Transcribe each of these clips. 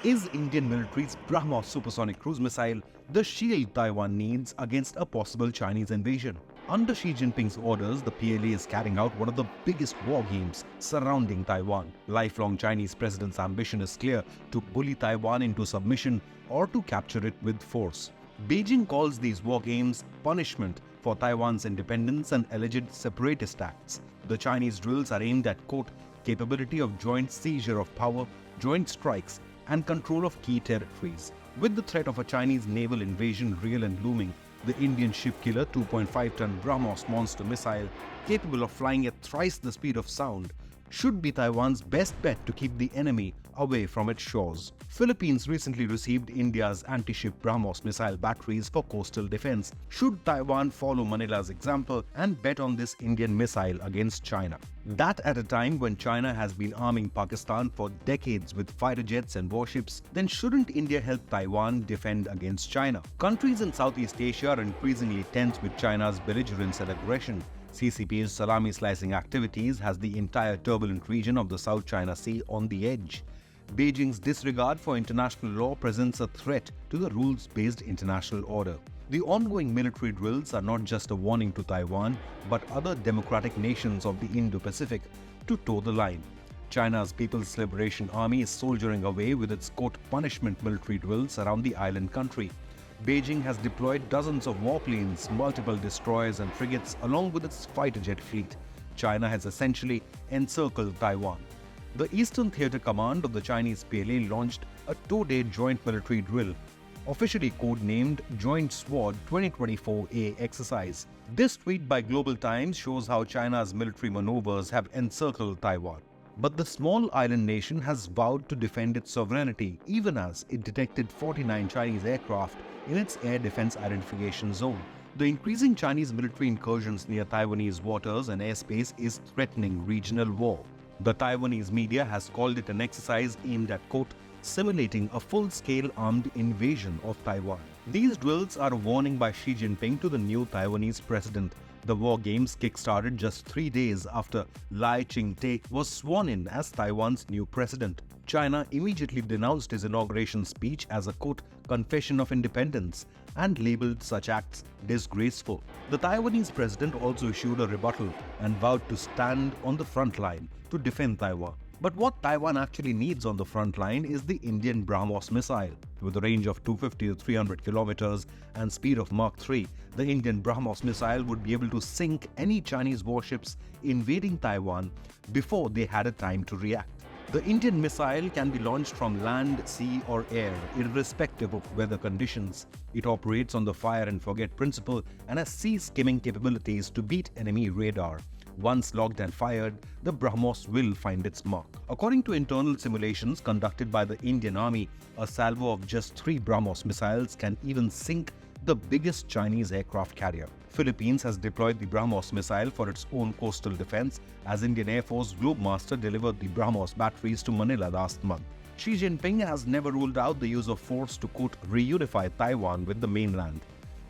Is Indian military's Brahmos supersonic cruise missile the shield Taiwan needs against a possible Chinese invasion? Under Xi Jinping's orders, the PLA is carrying out one of the biggest war games surrounding Taiwan. Lifelong Chinese president's ambition is clear: to bully Taiwan into submission or to capture it with force. Beijing calls these war games punishment for Taiwan's independence and alleged separatist acts. The Chinese drills are aimed at, quote, capability of joint seizure of power, joint strikes, and control of key territories. With the threat of a Chinese naval invasion real and looming, the Indian ship killer 2.5-ton Brahmos monster missile, capable of flying at thrice the speed of sound, should be Taiwan's best bet to keep the enemy away from its shores. Philippines recently received India's anti-ship Brahmos missile batteries for coastal defense. Should Taiwan follow Manila's example and bet on this Indian missile against China? That at a time when China has been arming Pakistan for decades with fighter jets and warships, then shouldn't India help Taiwan defend against China? Countries in Southeast Asia are increasingly tense with China's belligerence and aggression. CCP's salami-slicing activities has the entire turbulent region of the South China Sea on the edge. Beijing's disregard for international law presents a threat to the rules-based international order. The ongoing military drills are not just a warning to Taiwan, but other democratic nations of the Indo-Pacific to toe the line. China's People's Liberation Army is soldiering away with its, quote, punishment military drills around the island country. Beijing has deployed dozens of warplanes, multiple destroyers and frigates along with its fighter jet fleet. China has essentially encircled Taiwan. The Eastern Theater Command of the Chinese PLA launched a 2-day joint military drill, officially codenamed Joint Sword 2024A exercise. This tweet by Global Times shows how China's military maneuvers have encircled Taiwan. But the small island nation has vowed to defend its sovereignty even as it detected 49 Chinese aircraft in its air defense identification zone. The increasing Chinese military incursions near Taiwanese waters and airspace is threatening regional war. The Taiwanese media has called it an exercise aimed at, quote, simulating a full-scale armed invasion of Taiwan. These drills are a warning by Xi Jinping to the new Taiwanese president. The war games kick-started just 3 days after Lai Ching-te was sworn in as Taiwan's new president. China immediately denounced his inauguration speech as a, quote, confession of independence and labeled such acts disgraceful. The Taiwanese president also issued a rebuttal and vowed to stand on the front line to defend Taiwan. But what Taiwan actually needs on the front line is the Indian Brahmos missile. With a range of 250 to 300 kilometers and speed of Mach 3, the Indian Brahmos missile would be able to sink any Chinese warships invading Taiwan before they had a time to react. The Indian missile can be launched from land, sea or air, irrespective of weather conditions. It operates on the fire and forget principle and has sea-skimming capabilities to beat enemy radar. Once locked and fired, the Brahmos will find its mark. According to internal simulations conducted by the Indian Army, a salvo of just 3 Brahmos missiles can even sink the biggest Chinese aircraft carrier. Philippines has deployed the Brahmos missile for its own coastal defense as Indian Air Force Globemaster delivered the Brahmos batteries to Manila last month. Xi Jinping has never ruled out the use of force to, quote, reunify Taiwan with the mainland.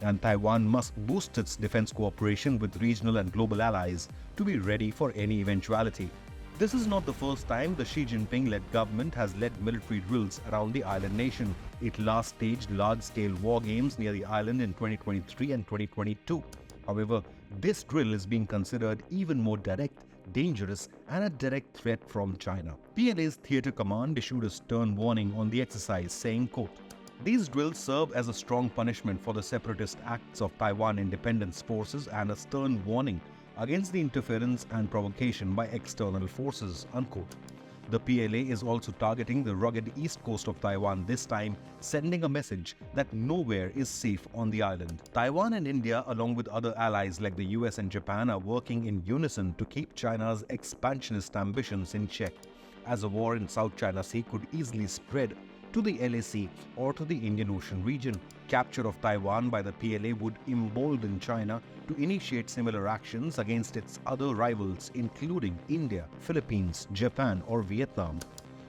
And Taiwan must boost its defense cooperation with regional and global allies to be ready for any eventuality. This is not the first time the Xi Jinping-led government has led military drills around the island nation. It last staged large-scale war games near the island in 2023 and 2022. However, this drill is being considered even more direct, dangerous, and a direct threat from China. PLA's Theater Command issued a stern warning on the exercise, saying, quote, these drills serve as a strong punishment for the separatist acts of Taiwan independence forces and a stern warning against the interference and provocation by external forces, unquote. The PLA is also targeting the rugged east coast of Taiwan this time, sending a message that nowhere is safe on the island. Taiwan and India, along with other allies like the US and Japan, are working in unison to keep China's expansionist ambitions in check, as a war in South China Sea could easily spread to the LAC or to the Indian Ocean region. Capture of Taiwan by the PLA would embolden China to initiate similar actions against its other rivals, including India, Philippines, Japan or Vietnam.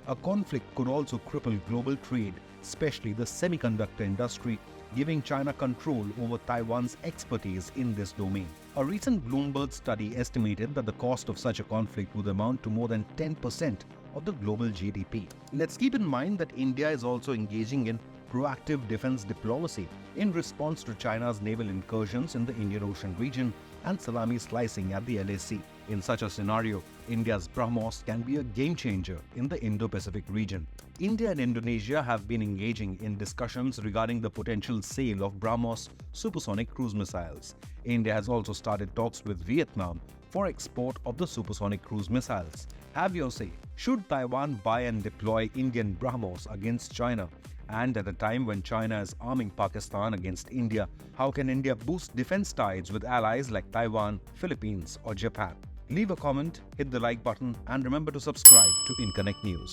A conflict could also cripple global trade, especially the semiconductor industry, giving China control over Taiwan's expertise in this domain. A recent Bloomberg study estimated that the cost of such a conflict would amount to more than 10% of the global GDP. Let's keep in mind that India is also engaging in proactive defense diplomacy in response to China's naval incursions in the Indian Ocean region and salami slicing at the LAC. In such a scenario, India's Brahmos can be a game changer in the Indo-Pacific region. India and Indonesia have been engaging in discussions regarding the potential sale of Brahmos supersonic cruise missiles. India has also started talks with Vietnam for export of the supersonic cruise missiles. Have your say. Should Taiwan buy and deploy Indian Brahmos against China? And at a time when China is arming Pakistan against India, how can India boost defense ties with allies like Taiwan, Philippines or Japan? Leave a comment, hit the like button and remember to subscribe to Inconnect News.